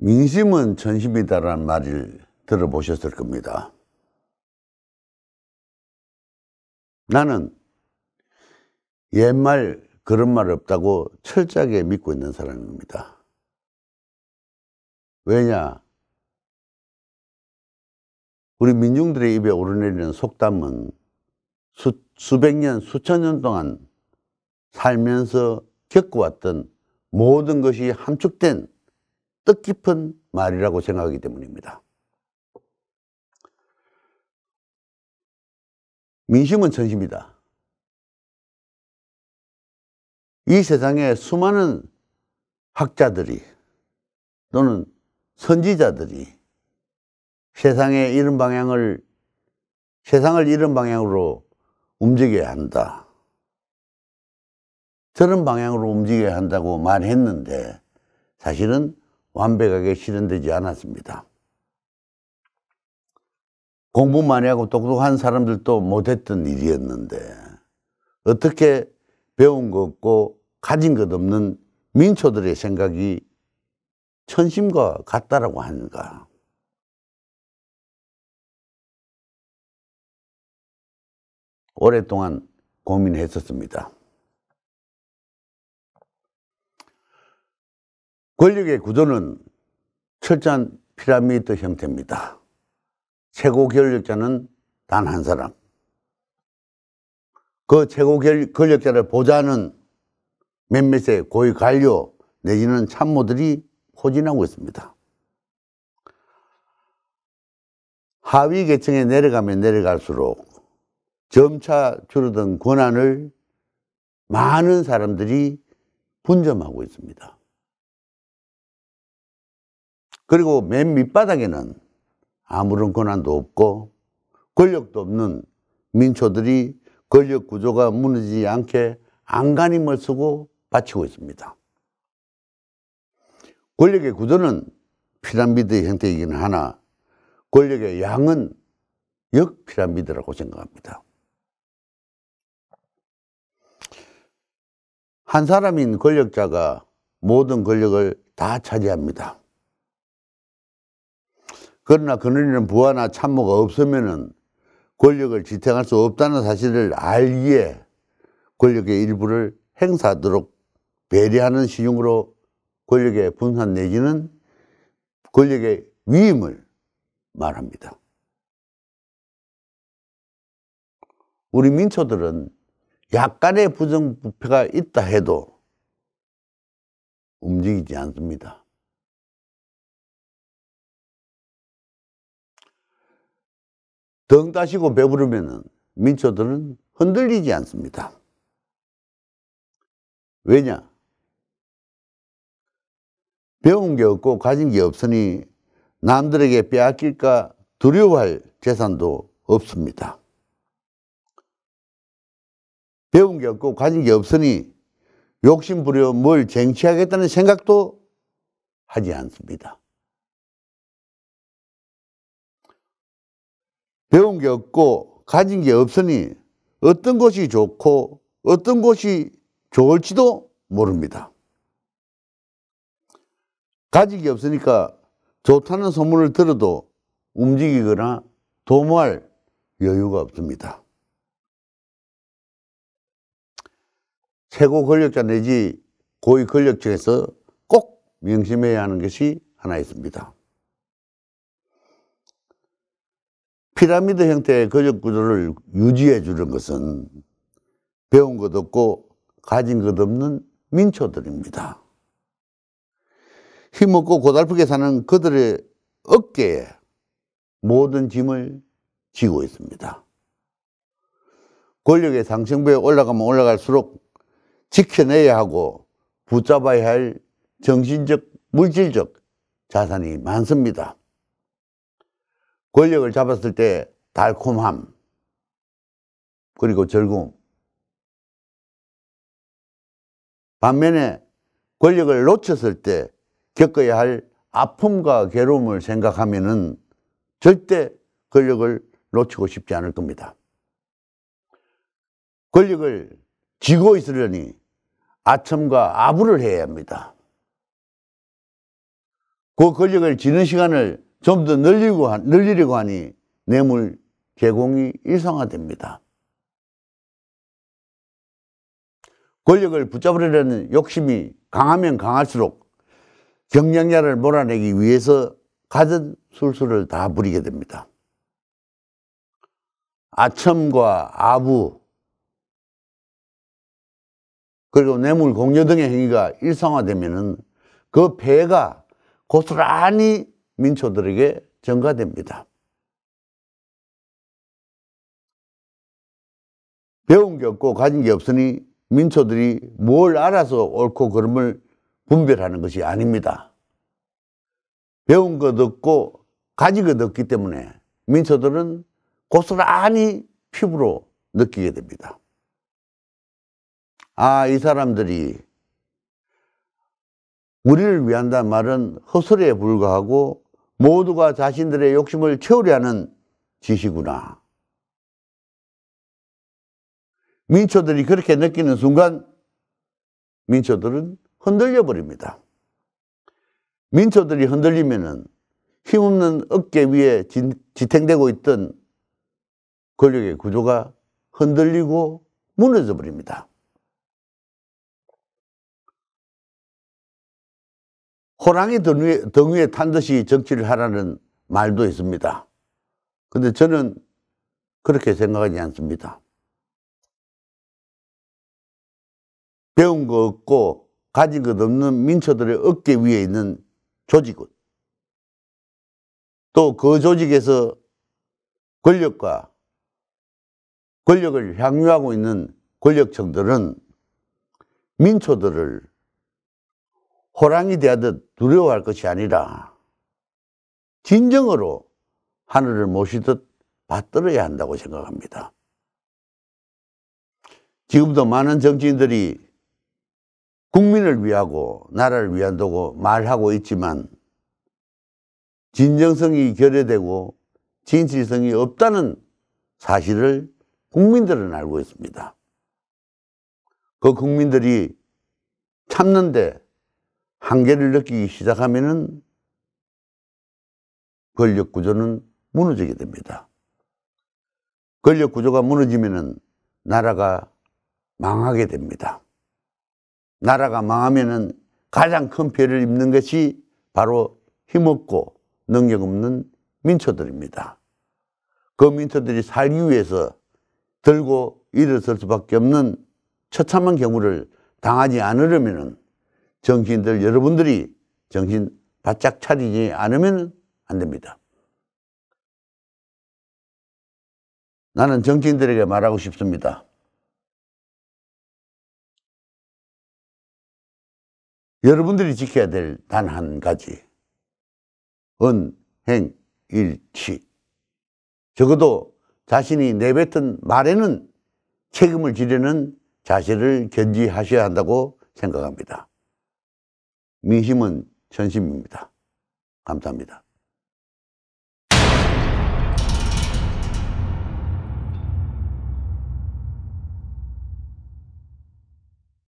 민심은 전심이다라는 말을 들어보셨을 겁니다. 나는 옛말 그런 말 없다고 철저하게 믿고 있는 사람입니다. 왜냐? 우리 민중들의 입에 오르내리는 속담은 수백 년, 수천 년 동안 살면서 겪어왔던 모든 것이 함축된 뜻깊은 말이라고 생각하기 때문입니다. 민심은 전심이다. 이 세상에 수많은 학자들이 또는 선지자들이 세상을 이런 방향으로 움직여야 한다, 저런 방향으로 움직여야 한다고 말했는데 사실은 완벽하게 실현되지 않았습니다. 공부 많이 하고 똑똑한 사람들도 못했던 일이었는데 어떻게 배운 것 없고 가진 것 없는 민초들의 생각이 천심과 같다라고 하는가? 오랫동안 고민했었습니다. 권력의 구조는 철저한 피라미드 형태입니다. 최고 권력자는 단 한 사람. 그 최고 권력자를 보좌하는 몇몇의 고위 관료 내지는 참모들이 포진하고 있습니다. 하위 계층에 내려가면 내려갈수록 점차 줄어든 권한을 많은 사람들이 분점하고 있습니다. 그리고 맨 밑바닥에는 아무런 권한도 없고 권력도 없는 민초들이 권력 구조가 무너지지 않게 안간힘을 쓰고 바치고 있습니다. 권력의 구조는 피라미드 형태이긴 하나 권력의 양은 역피라미드라고 생각합니다. 한 사람인 권력자가 모든 권력을 다 차지합니다. 그러나 그는 부하나 참모가 없으면 권력을 지탱할 수 없다는 사실을 알기에 권력의 일부를 행사하도록 배려하는 시중으로 권력의 분산 내지는 권력의 위임을 말합니다. 우리 민초들은 약간의 부정부패가 있다 해도 움직이지 않습니다. 등 따시고 배부르면 민초들은 흔들리지 않습니다. 왜냐? 배운 게 없고 가진 게 없으니 남들에게 빼앗길까 두려워할 재산도 없습니다. 배운 게 없고 가진 게 없으니 욕심부려 뭘 쟁취하겠다는 생각도 하지 않습니다. 배운 게 없고 가진 게 없으니 어떤 것이 좋고 어떤 것이 좋을지도 모릅니다. 가진 게 없으니까 좋다는 소문을 들어도 움직이거나 도모할 여유가 없습니다. 최고 권력자 내지 고위 권력층에서 꼭 명심해야 하는 것이 하나 있습니다. 피라미드 형태의 권력 구조를 유지해 주는 것은 배운 것 없고 가진 것 없는 민초들입니다. 힘없고 고달프게 사는 그들의 어깨에 모든 짐을 지고 있습니다. 권력의 상층부에 올라가면 올라갈수록 지켜내야 하고 붙잡아야 할 정신적, 물질적 자산이 많습니다. 권력을 잡았을 때 달콤함, 그리고 즐거움. 반면에 권력을 놓쳤을 때 겪어야 할 아픔과 괴로움을 생각하면은 절대 권력을 놓치고 싶지 않을 겁니다. 권력을 쥐고 있으려니 아첨과 아부를 해야 합니다. 그 권력을 지는 시간을 좀 더 늘리려고 하니 뇌물 제공이 일상화됩니다. 권력을 붙잡으려는 욕심이 강하면 강할수록 경쟁자를 몰아내기 위해서 가진 술수를 다 부리게 됩니다. 아첨과 아부 그리고 뇌물 공여 등의 행위가 일상화되면은 그 폐해가 고스란히 민초들에게 전가됩니다. 배운 게 없고 가진 게 없으니 민초들이 뭘 알아서 옳고 그름을 분별하는 것이 아닙니다. 배운 것 없고 가진 것 없기 때문에 민초들은 고스란히 피부로 느끼게 됩니다. 아, 이 사람들이 우리를 위한다는 말은 헛소리에 불과하고 모두가 자신들의 욕심을 채우려 하는 짓이구나. 민초들이 그렇게 느끼는 순간 민초들은 흔들려 버립니다. 민초들이 흔들리면은 힘없는 어깨 위에 지탱되고 있던 권력의 구조가 흔들리고 무너져 버립니다. 호랑이 등 위에 탄 듯이 정치를 하라는 말도 있습니다. 근데 저는 그렇게 생각하지 않습니다. 배운 거 없고 가진 것 없는 민초들의 어깨 위에 있는 조직은 또 그 조직에서 권력을 향유하고 있는 권력층들은 민초들을 호랑이 대하듯 두려워할 것이 아니라 진정으로 하늘을 모시듯 받들어야 한다고 생각합니다. 지금도 많은 정치인들이 국민을 위하고 나라를 위한다고 말하고 있지만 진정성이 결여되고 진실성이 없다는 사실을 국민들은 알고 있습니다. 그 국민들이 참는데 한계를 느끼기 시작하면은 권력 구조는 무너지게 됩니다. 권력 구조가 무너지면은 나라가 망하게 됩니다. 나라가 망하면은 가장 큰 피해를 입는 것이 바로 힘없고 능력 없는 민초들입니다. 그 민초들이 살기 위해서 들고 일어설 수밖에 없는 처참한 경우를 당하지 않으려면은 정치인들 여러분들이 정신 바짝 차리지 않으면 안 됩니다. 나는 정치인들에게 말하고 싶습니다. 여러분들이 지켜야 될 단 한 가지, 은행일치. 적어도 자신이 내뱉은 말에는 책임을 지려는 자세를 견지하셔야 한다고 생각합니다. 민심은 전심입니다. 감사합니다.